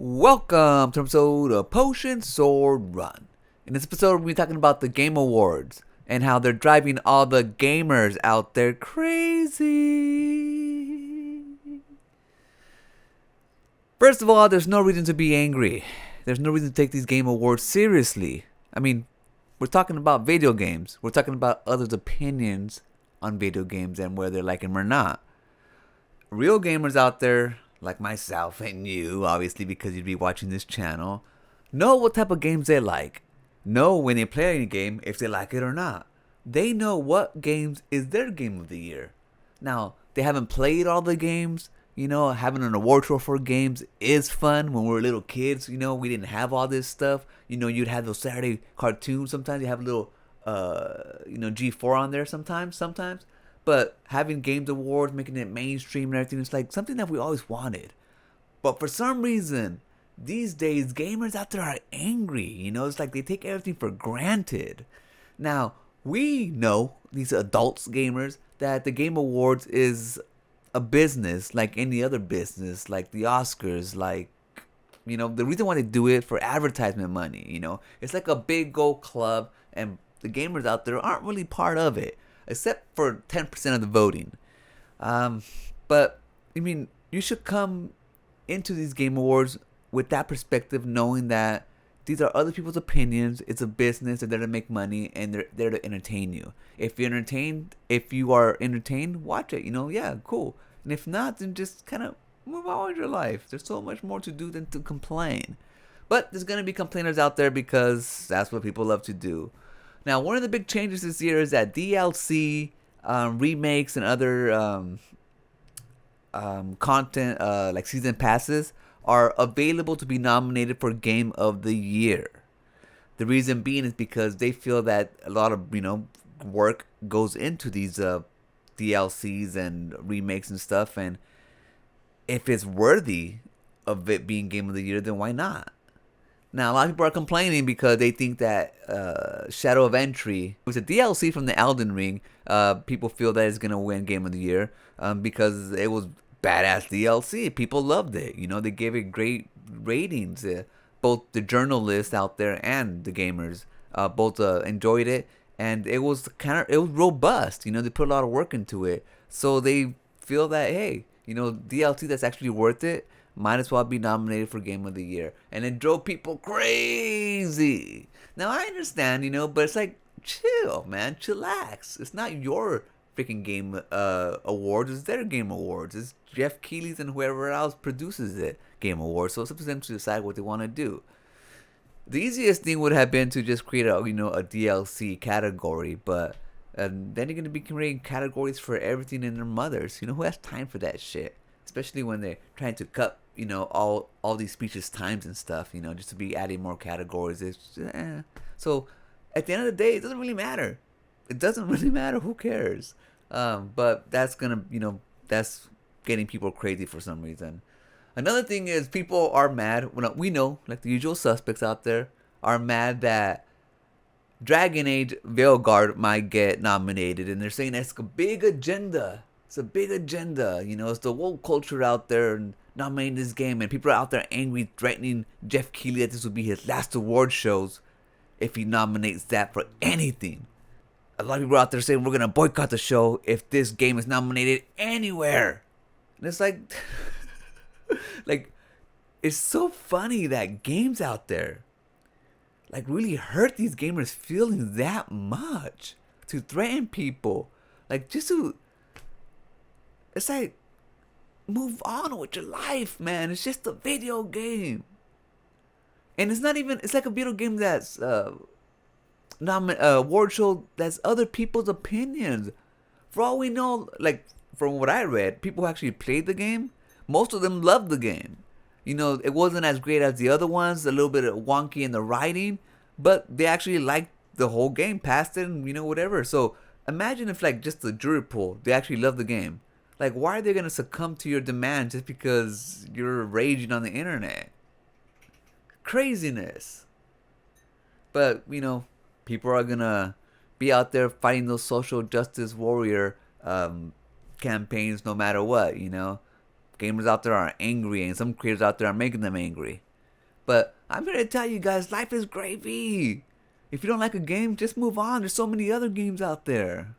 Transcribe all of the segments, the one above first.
Welcome to an episode of Potion Sword Run. In this episode, we're talking about the Game Awards and how they're driving all the gamers out there crazy. First of all, there's no reason to be angry. There's no reason to take these Game Awards seriously. I mean, we're talking about video games. We're talking about others' opinions on video games and whether they like them or not. Real gamers out there, like myself and you, obviously because you'd be watching this channel, know what type of games they like. Know when they play a game if they like it or not. They know what games is their game of the year. Now, they haven't played all the games. Having an award show for games is fun. When we were little kids, we didn't have all this stuff. You'd have those Saturday cartoons. Sometimes you have a little, G4 on there sometimes. But having games awards, making it mainstream and everything, it's like something that we always wanted. But for some reason, these days, gamers out there are angry. It's like they take everything for granted. Now, we know, these adults gamers, that the Game Awards is a business like any other business, like the Oscars, the reason why they do it for advertisement money, It's like a big gold club, and the gamers out there aren't really part of it, except for 10% of the voting. But, you should come into these Game Awards with that perspective, knowing that these are other people's opinions. It's a business. They're there to make money, and they're there to entertain you. If you are entertained, watch it. Yeah, cool. And if not, then just kind of move on with your life. There's so much more to do than to complain. But there's gonna be complainers out there because that's what people love to do. Now, one of the big changes this year is that DLC, remakes, and other content, like season passes, are available to be nominated for Game of the Year. The reason being is because they feel that a lot of work goes into these DLCs and remakes and stuff, and if it's worthy of it being Game of the Year, then why not? Now, a lot of people are complaining because they think that Shadow of Entry, which is a DLC from the Elden Ring, people feel that it's going to win Game of the Year because it was badass DLC. People loved it. They gave it great ratings. Both the journalists out there and the gamers both enjoyed it, and it was robust. They put a lot of work into it, so they feel that, hey, DLC that's actually worth it might as well be nominated for Game of the Year. And it drove people crazy. Now, I understand, but it's like, chill, man. Chillax. It's not your freaking game awards. It's their game awards. It's Jeff Keighley's and whoever else produces it game awards. So it's up to them to decide what they want to do. The easiest thing would have been to just create a DLC category, but then you're going to be creating categories for everything in their mothers. Who has time for that shit? Especially when they're trying to cut, all these speeches times and stuff, just to be adding more categories. So at the end of the day, it doesn't really matter. It doesn't really matter. Who cares? But that's that's getting people crazy for some reason. Another thing is people are mad. We know, like the usual suspects out there, are mad that Dragon Age Veilguard might get nominated, and they're saying that's a big agenda. It's a big agenda, it's the woke culture out there and nominating this game, and people are out there angry, threatening Jeff Keighley that this will be his last award shows if he nominates that for anything. A lot of people are out there saying we're going to boycott the show if this game is nominated anywhere. And it's like, it's so funny that games out there, really hurt these gamers' feelings that much to threaten people. It's like, move on with your life, man. It's just a video game. And it's not even, it's like a video game that's award show that's other people's opinions. For all we know, from what I read, people who actually played the game, most of them loved the game. It wasn't as great as the other ones, a little bit wonky in the writing, but they actually liked the whole game, passed it, and whatever. So imagine if just the jury pool, they actually loved the game. Why are they going to succumb to your demand just because you're raging on the internet? Craziness. But, people are going to be out there fighting those social justice warrior campaigns no matter what, Gamers out there are angry, and some creators out there are making them angry. But I'm here to tell you guys, life is gravy. If you don't like a game, just move on. There's so many other games out there.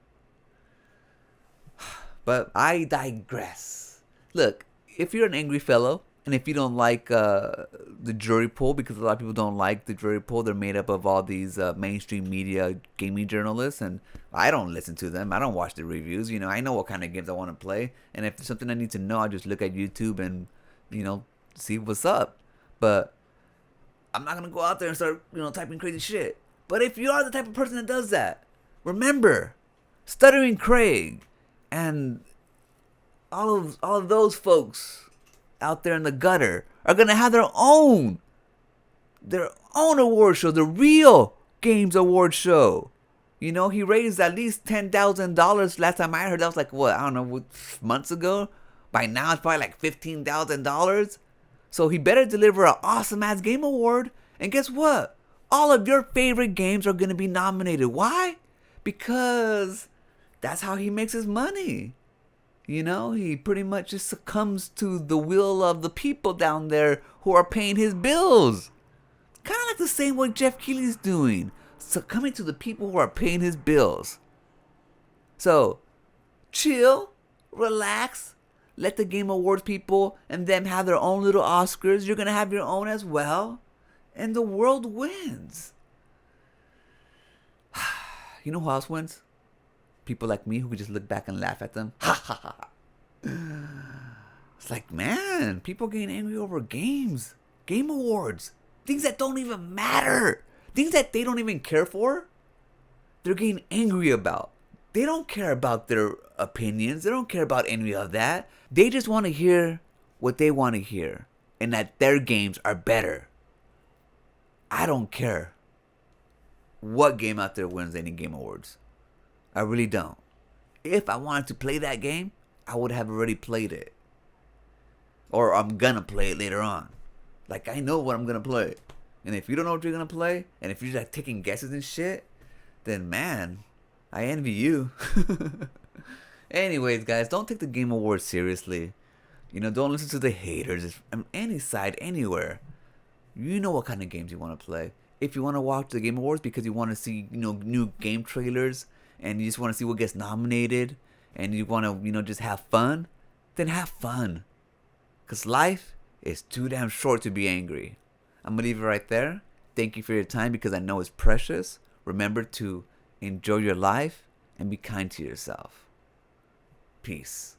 But I digress. Look, if you're an angry fellow, and if you don't like the jury pool, because a lot of people don't like the jury pool, they're made up of all these mainstream media gaming journalists, and I don't listen to them. I don't watch the reviews. I know what kind of games I want to play, and if there's something I need to know, I just look at YouTube and see what's up. But I'm not gonna go out there and start typing crazy shit. But if you are the type of person that does that, remember, Stuttering Craig and all of those folks out there in the gutter are gonna have their own award show, the Real Games Award show. He raised at least $10,000 last time I heard. That was like what, I don't know, months ago. By now it's probably like $15,000. So he better deliver an awesome ass game award. And guess what? All of your favorite games are gonna be nominated. Why? Because that's how he makes his money. He pretty much just succumbs to the will of the people down there who are paying his bills. Kind of like the same way Jeff Keighley's doing. Succumbing to the people who are paying his bills. So, chill, relax, let the Game Awards people and them have their own little Oscars. You're going to have your own as well. And the world wins. You know who else wins? People like me who could just look back and laugh at them. Ha ha ha. It's like, man, people getting angry over games, game awards, things that don't even matter, things that they don't even care for. They're getting angry about. They don't care about their opinions. They don't care about any of that. They just want to hear what they want to hear and that their games are better. I don't care what game out there wins any game awards. I really don't. If I wanted to play that game, I would have already played it. Or I'm gonna play it later on. Like, I know what I'm gonna play. And if you don't know what you're gonna play, and if you're just like taking guesses and shit, then man, I envy you. Anyways, guys, don't take the Game Awards seriously. Don't listen to the haters on any side, anywhere. You know what kind of games you want to play. If you want to watch the Game Awards because you want to see, new game trailers, and you just want to see what gets nominated, and you want to, just have fun, then have fun. Because life is too damn short to be angry. I'm going to leave it right there. Thank you for your time because I know it's precious. Remember to enjoy your life and be kind to yourself. Peace.